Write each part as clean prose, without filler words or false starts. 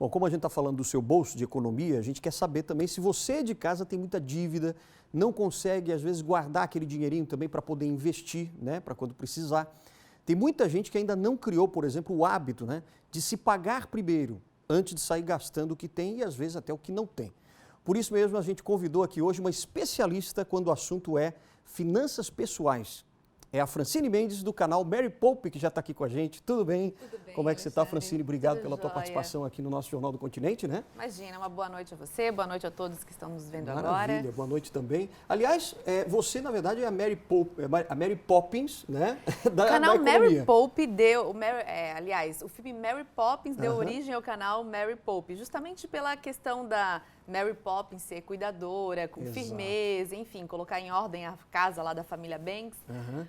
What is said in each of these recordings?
Bom, como a gente está falando do seu bolso de economia, a gente quer saber também se você de casa tem muita dívida, não consegue, às vezes, guardar aquele dinheirinho também para poder investir, né, para quando precisar. Tem muita gente que ainda não criou, por exemplo, o hábito, né, de se pagar primeiro, antes de sair gastando o que tem e, às vezes, até o que não tem. Por isso mesmo, a gente convidou aqui hoje uma especialista quando o assunto é finanças pessoais. É a Francine Mendes, do canal Mary Poupe, que já está aqui com a gente. Tudo bem? Tudo bem. Como é que você está, Francine? Obrigado Tudo pela tua jóia. participação aqui no nosso Jornal do Continente, né? Imagina, uma boa noite a você, boa noite a todos que estão nos vendo Maravilha, agora. boa noite também. Aliás, você, na verdade, é a Mary Poppins, né? O canal da economia. Mary Poupe deu, aliás, o filme Mary Poppins deu origem ao canal Mary Poupe, justamente pela questão da Mary Poppins ser cuidadora, com Exato. firmeza, enfim, colocar em ordem a casa lá da família Banks.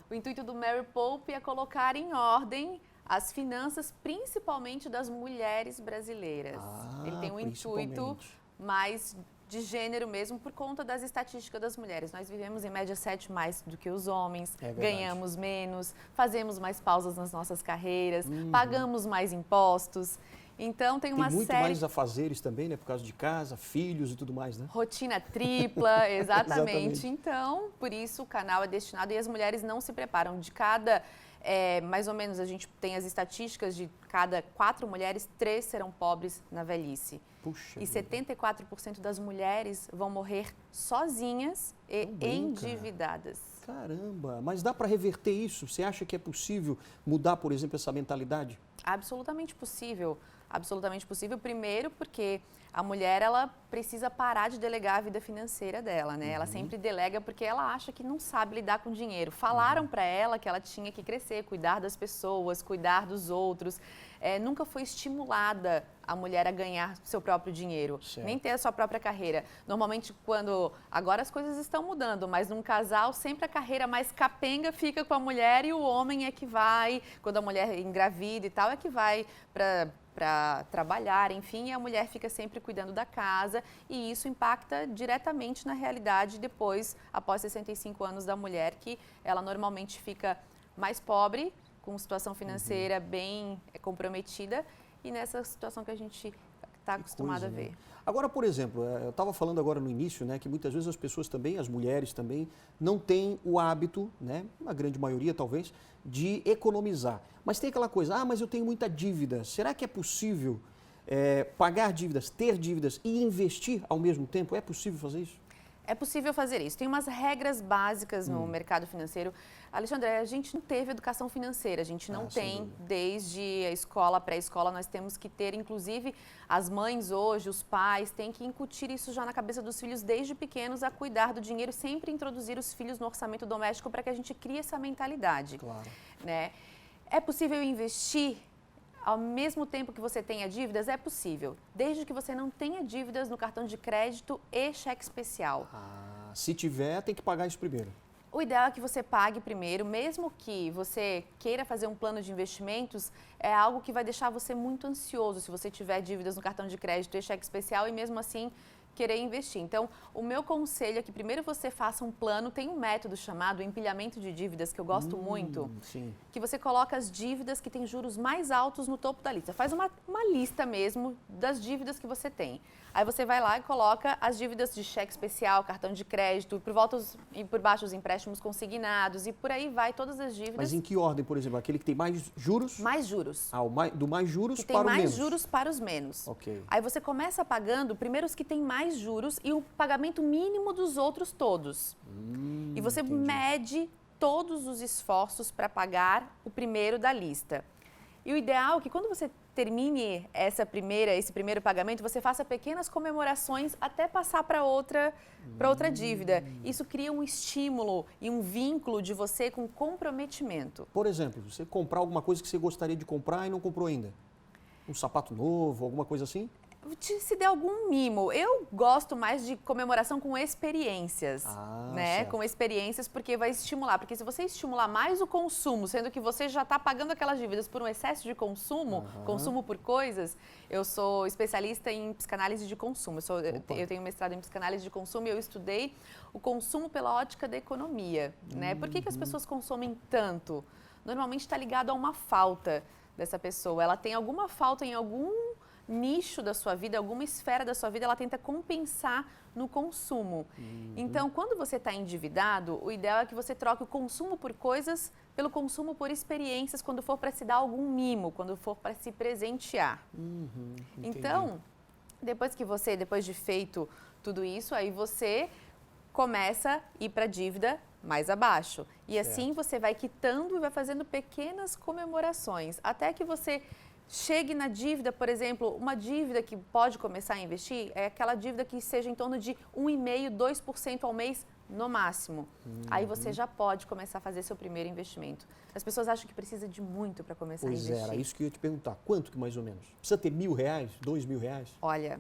O intuito do Mary Poupe é colocar em ordem as finanças, principalmente das mulheres brasileiras. Ele tem um intuito mais de gênero mesmo, por conta das estatísticas das mulheres. Nós vivemos em média 7 mais do que os homens, ganhamos menos, fazemos mais pausas nas nossas carreiras, pagamos mais impostos. Então tem uma muito série... mais afazeres também, né? Por causa de casa, filhos e tudo mais, né? Rotina tripla, exatamente. Então, por isso o canal é destinado e as mulheres não se preparam. De cada, mais ou menos, a gente tem as estatísticas de cada 4 mulheres, 3 serão pobres na velhice. Puxa E vida. 74% das mulheres vão morrer sozinhas e endividadas. Caramba, mas dá para reverter isso? Você acha que é possível mudar, por exemplo, essa mentalidade? Absolutamente possível. Absolutamente possível. Primeiro porque a mulher, ela precisa parar de delegar a vida financeira dela, né? Ela sempre delega porque ela acha que não sabe lidar com dinheiro. Falaram para ela que ela tinha que crescer, cuidar das pessoas, cuidar dos outros. Nunca foi estimulada a mulher a ganhar seu próprio dinheiro, nem ter a sua própria carreira. Normalmente, agora as coisas estão mudando, mas num casal, sempre a carreira mais capenga fica com a mulher e o homem é que vai, quando a mulher engravida e tal, é que vai para trabalhar, enfim, e a mulher fica sempre cuidando da casa e isso impacta diretamente na realidade depois, após 65 anos da mulher, que ela normalmente fica mais pobre, com situação financeira bem comprometida e nessa situação que a gente está acostumado a ver. Né? Agora, por exemplo, eu estava falando agora no início, né, que muitas vezes as pessoas também, as mulheres também, não têm o hábito, né, a grande maioria talvez, de economizar. Mas tem aquela coisa, mas eu tenho muita dívida. Será que é possível pagar dívidas, ter dívidas e investir ao mesmo tempo? É possível fazer isso? É possível fazer isso. Tem umas regras básicas no mercado financeiro. Alexandre, a gente não teve educação financeira, a gente não tem desde a escola, pré-escola, nós temos que ter, inclusive, as mães hoje, os pais, têm que incutir isso já na cabeça dos filhos desde pequenos, a cuidar do dinheiro, sempre introduzir os filhos no orçamento doméstico para que a gente crie essa mentalidade. Claro. Né? É possível investir ao mesmo tempo que você tenha dívidas? É possível, desde que você não tenha dívidas no cartão de crédito e cheque especial. Se tiver, tem que pagar isso primeiro. O ideal é que você pague primeiro, mesmo que você queira fazer um plano de investimentos, é algo que vai deixar você muito ansioso se você tiver dívidas no cartão de crédito e cheque especial e mesmo assim querer investir. Então, o meu conselho é que primeiro você faça um plano, tem um método chamado empilhamento de dívidas, que eu gosto muito, que você coloca as dívidas que têm juros mais altos no topo da lista. Faz uma lista mesmo das dívidas que você tem. Aí você vai lá e coloca as dívidas de cheque especial, cartão de crédito, por baixo os empréstimos consignados e por aí vai todas as dívidas. Mas em que ordem, por exemplo? Aquele que tem mais juros? Mais juros. Do mais juros que para o menos. tem mais juros para os menos. Ok. Aí você começa pagando primeiro os que têm mais juros e o pagamento mínimo dos outros todos. E você mede todos os esforços para pagar o primeiro da lista. E o ideal é que quando você termine esse primeiro pagamento, você faça pequenas comemorações até passar para outra dívida. Isso cria um estímulo e um vínculo de você com comprometimento. Por exemplo, você comprar alguma coisa que você gostaria de comprar e não comprou ainda. Um sapato novo, alguma coisa assim? Se der algum mimo. Eu gosto mais de comemoração com experiências, né? Certo. Com experiências, porque vai estimular. Porque se você estimular mais o consumo, sendo que você já está pagando aquelas dívidas por um excesso de consumo, consumo por coisas, eu sou especialista em psicanálise de consumo. Eu tenho mestrado em psicanálise de consumo e eu estudei o consumo pela ótica da economia, né? Por que as pessoas consomem tanto? Normalmente está ligado a uma falta dessa pessoa. Ela tem alguma falta em algum nicho da sua vida, alguma esfera da sua vida, ela tenta compensar no consumo. Então, quando você está endividado, o ideal é que você troque o consumo por coisas pelo consumo por experiências, quando for para se dar algum mimo, quando for para se presentear. Então, depois de feito tudo isso, aí você começa a ir para a dívida mais abaixo. E assim você vai quitando e vai fazendo pequenas comemorações, até que você chegue na dívida, por exemplo, uma dívida que pode começar a investir é aquela dívida que seja em torno de 1,5%, 2% ao mês no máximo. Aí você já pode começar a fazer seu primeiro investimento. As pessoas acham que precisa de muito para começar a investir. Pois é, era isso que eu ia te perguntar. Quanto que mais ou menos? Precisa ter R$1.000, R$2.000? Olha,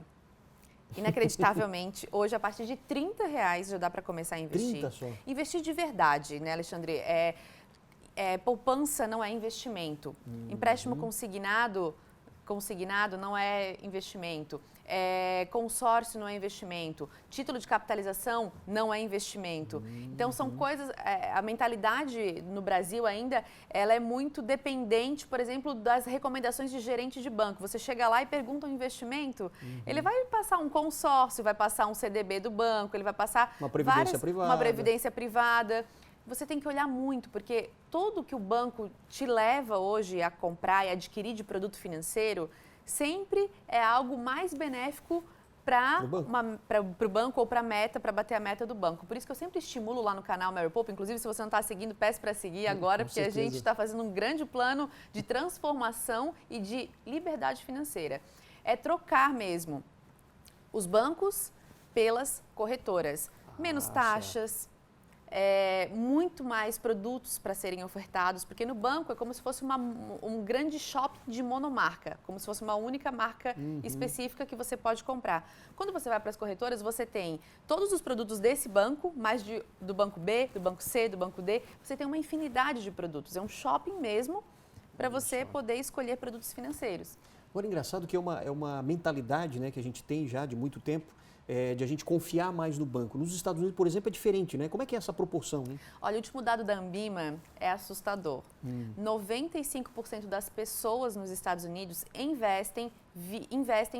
inacreditavelmente, hoje a partir de R$30 já dá para começar a investir. 30 só? Investir de verdade, né, Alexandre? Poupança não é investimento. Empréstimo consignado não é investimento. Consórcio não é investimento. Título de capitalização não é investimento. Então, são coisas... a mentalidade no Brasil ainda, ela é muito dependente, por exemplo, das recomendações de gerente de banco. Você chega lá e pergunta um investimento, ele vai passar um consórcio, vai passar um CDB do banco, ele vai passar uma previdência privada. Uma previdência privada. Você tem que olhar muito, porque tudo que o banco te leva hoje a comprar e adquirir de produto financeiro sempre é algo mais benéfico para o banco ou para a meta, para bater a meta do banco. Por isso que eu sempre estimulo lá no canal Mary Poupa, inclusive se você não está seguindo, peço para seguir agora, porque certeza. A gente está fazendo um grande plano de transformação e de liberdade financeira. É trocar mesmo os bancos pelas corretoras. Menos taxas. Certo. Muito mais produtos para serem ofertados, porque no banco é como se fosse um grande shopping de monomarca, como se fosse uma única marca específica que você pode comprar. Quando você vai para as corretoras, você tem todos os produtos desse banco, mais do banco B, do banco C, do banco D, você tem uma infinidade de produtos, é um shopping mesmo para você poder escolher produtos financeiros. Agora, engraçado que é uma mentalidade, né, que a gente tem já de muito tempo, de a gente confiar mais no banco. Nos Estados Unidos, por exemplo, é diferente, né? Como é que é essa proporção, hein? Olha, o último dado da Ambima é assustador. 95% das pessoas nos Estados Unidos investem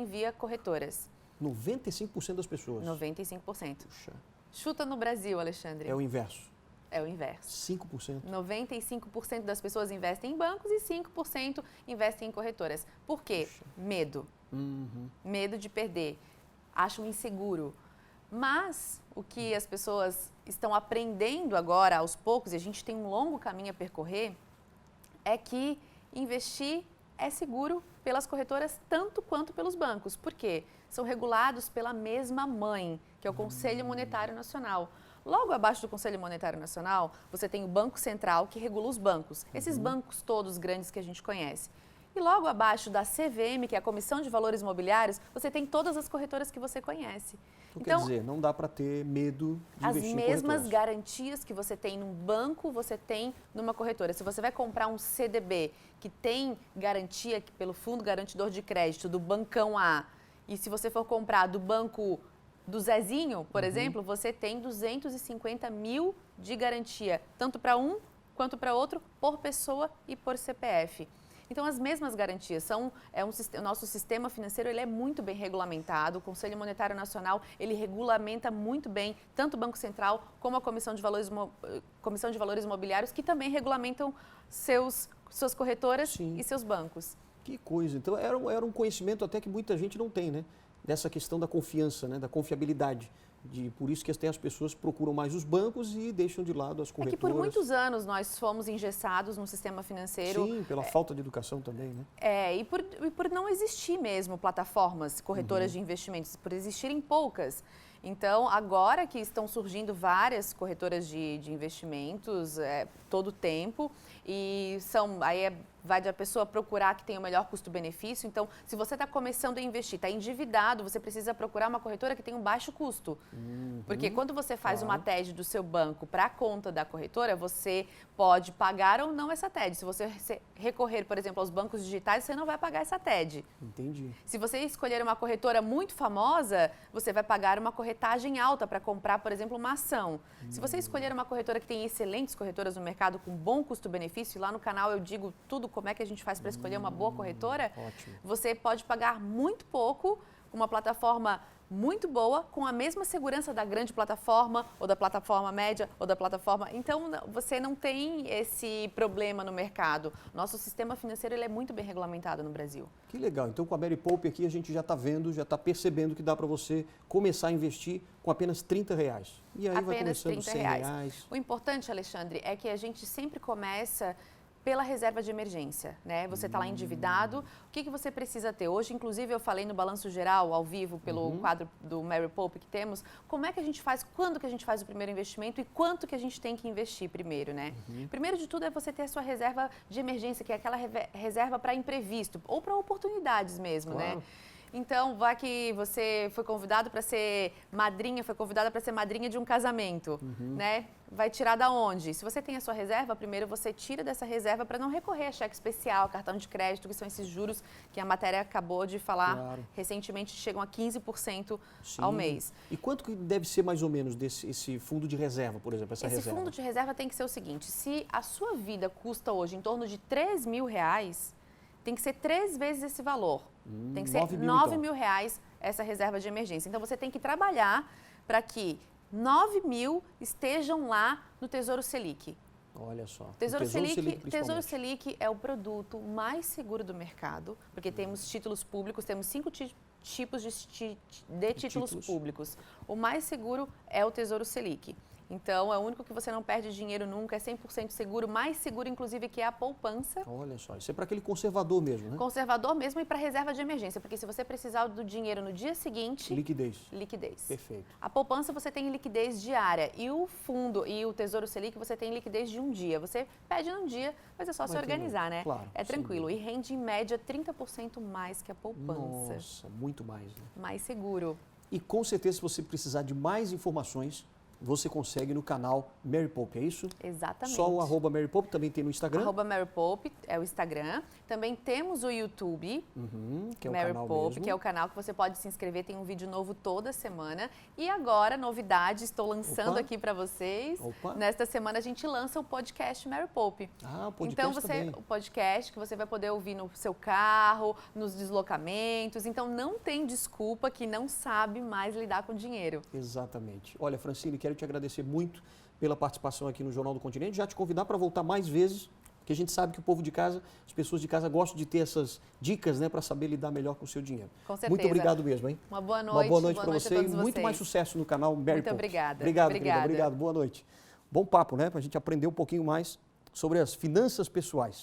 via corretoras. 95% das pessoas? 95%. Puxa. Chuta no Brasil, Alexandre. É o inverso? É o inverso. 5%? 95% das pessoas investem em bancos e 5% investem em corretoras. Por quê? Puxa. Medo. Medo de perder. Acham inseguro. Mas o que as pessoas estão aprendendo agora, aos poucos, e a gente tem um longo caminho a percorrer, é que investir é seguro pelas corretoras tanto quanto pelos bancos. Por quê? São regulados pela mesma mãe, que é o Conselho Monetário Nacional. Logo abaixo do Conselho Monetário Nacional, você tem o Banco Central, que regula os bancos. Esses bancos todos grandes que a gente conhece. E logo abaixo da CVM, que é a Comissão de Valores Mobiliários, você tem todas as corretoras que você conhece. Então, quer dizer, não dá para ter medo de investir em corretoras. As mesmas garantias que você tem num banco, você tem numa corretora. Se você vai comprar um CDB que tem garantia pelo Fundo Garantidor de Crédito do Bancão A, e se você for comprar do banco do Zezinho, por exemplo, você tem 250 mil de garantia, tanto para um quanto para outro, por pessoa e por CPF. Então, as mesmas garantias o nosso sistema financeiro, ele é muito bem regulamentado. O Conselho Monetário Nacional, ele regulamenta muito bem tanto o Banco Central como a Comissão de Valores Mobiliários, que também regulamentam suas corretoras e seus bancos. Que coisa. Então, era um conhecimento até que muita gente não tem, né? Dessa questão da confiança, né? Da confiabilidade. Por isso que até as pessoas procuram mais os bancos e deixam de lado as corretoras. É que por muitos anos nós fomos engessados no sistema financeiro. Sim, pela falta de educação também, né? E por não existir mesmo plataformas corretoras de investimentos, por existirem poucas. Então, agora que estão surgindo várias corretoras de investimentos todo o tempo, e vai da pessoa procurar que tenha o melhor custo-benefício. Então, se você está começando a investir, está endividado, você precisa procurar uma corretora que tenha um baixo custo. Porque quando você faz uma TED do seu banco para a conta da corretora, você pode pagar ou não essa TED. Se você recorrer, por exemplo, aos bancos digitais, você não vai pagar essa TED. Entendi. Se você escolher uma corretora muito famosa, você vai pagar uma corretagem alta para comprar, por exemplo, uma ação. Se você escolher uma corretora que tem excelentes corretoras no mercado com bom custo-benefício, custo-benefício, lá no canal eu digo tudo como é que a gente faz para escolher uma boa corretora, Ótimo. você pode pagar muito pouco, uma plataforma muito boa, com a mesma segurança da grande plataforma, ou da plataforma média, ou da plataforma... Então, você não tem esse problema no mercado. Nosso sistema financeiro ele é muito bem regulamentado no Brasil. Que legal. Então, com a Mary Poupe aqui, a gente já está vendo, já está percebendo que dá para você começar a investir com apenas R$30. E aí vai começando R$100. O importante, Alexandre, é que a gente sempre começa pela reserva de emergência, né? Você está lá endividado, o que você precisa ter? Hoje, inclusive, eu falei no Balanço Geral, ao vivo, pelo quadro do Mary Poupe que temos, como é que a gente faz, quando que a gente faz o primeiro investimento e quanto que a gente tem que investir primeiro, né? Primeiro de tudo é você ter a sua reserva de emergência, que é aquela reserva para imprevisto, ou para oportunidades mesmo, Claro. né? Então, vai que você foi convidado para ser madrinha, foi convidada para ser madrinha de um casamento, né? Vai tirar da onde? Se você tem a sua reserva, primeiro você tira dessa reserva para não recorrer a cheque especial, cartão de crédito, que são esses juros que a matéria acabou de falar recentemente, chegam a 15% ao mês. E quanto que deve ser mais ou menos esse fundo de reserva, por exemplo, essa reserva? Esse fundo de reserva tem que ser o seguinte, se a sua vida custa hoje em torno de R$3.000, tem que ser 3 vezes esse valor. Tem que ser R$9.000 essa reserva de emergência. Então, você tem que trabalhar para que 9.000 estejam lá no Tesouro Selic. Olha só. Tesouro Selic é o produto mais seguro do mercado, porque temos títulos públicos, temos 5 tipos de títulos públicos. O mais seguro é o Tesouro Selic. Então, é o único que você não perde dinheiro nunca, é 100% seguro, mais seguro, inclusive, que é a poupança. Olha só, isso é para aquele conservador mesmo, né? Conservador mesmo e para reserva de emergência, porque se você precisar do dinheiro no dia seguinte... Liquidez. Perfeito. A poupança você tem liquidez diária e o fundo e o Tesouro Selic você tem liquidez de um dia. Você pede num dia, mas é só se organizar, né? Claro, é tranquilo. E rende, em média, 30% mais que a poupança. Nossa, muito mais, né? Mais seguro. E com certeza, se você precisar de mais informações, você consegue no canal Mary Poupe, é isso? Exatamente. Só o @Mary Poupe, também tem no Instagram? @Mary Poupe é o Instagram. Também temos o YouTube, que é o Mary canal Poupe, mesmo. que é o canal que você pode se inscrever, tem um vídeo novo toda semana. E agora, novidade, estou lançando aqui para vocês. Nesta semana a gente lança o podcast Mary Poupe. Ah, o podcast então, também. O podcast que você vai poder ouvir no seu carro, nos deslocamentos. Então, não tem desculpa que não sabe mais lidar com dinheiro. Exatamente. Olha, Francine, quero te agradecer muito pela participação aqui no Jornal do Continente, já te convidar para voltar mais vezes, porque a gente sabe que o povo de casa, as pessoas de casa gostam de ter essas dicas, né, para saber lidar melhor com o seu dinheiro. Com certeza. Muito obrigado mesmo, hein? Uma boa noite. Uma boa noite para você e muito vocês. mais sucesso no canal Mary Poupe. Muito obrigada. Obrigado, querida. Obrigado. Boa noite. Bom papo, né, para a gente aprender um pouquinho mais sobre as finanças pessoais.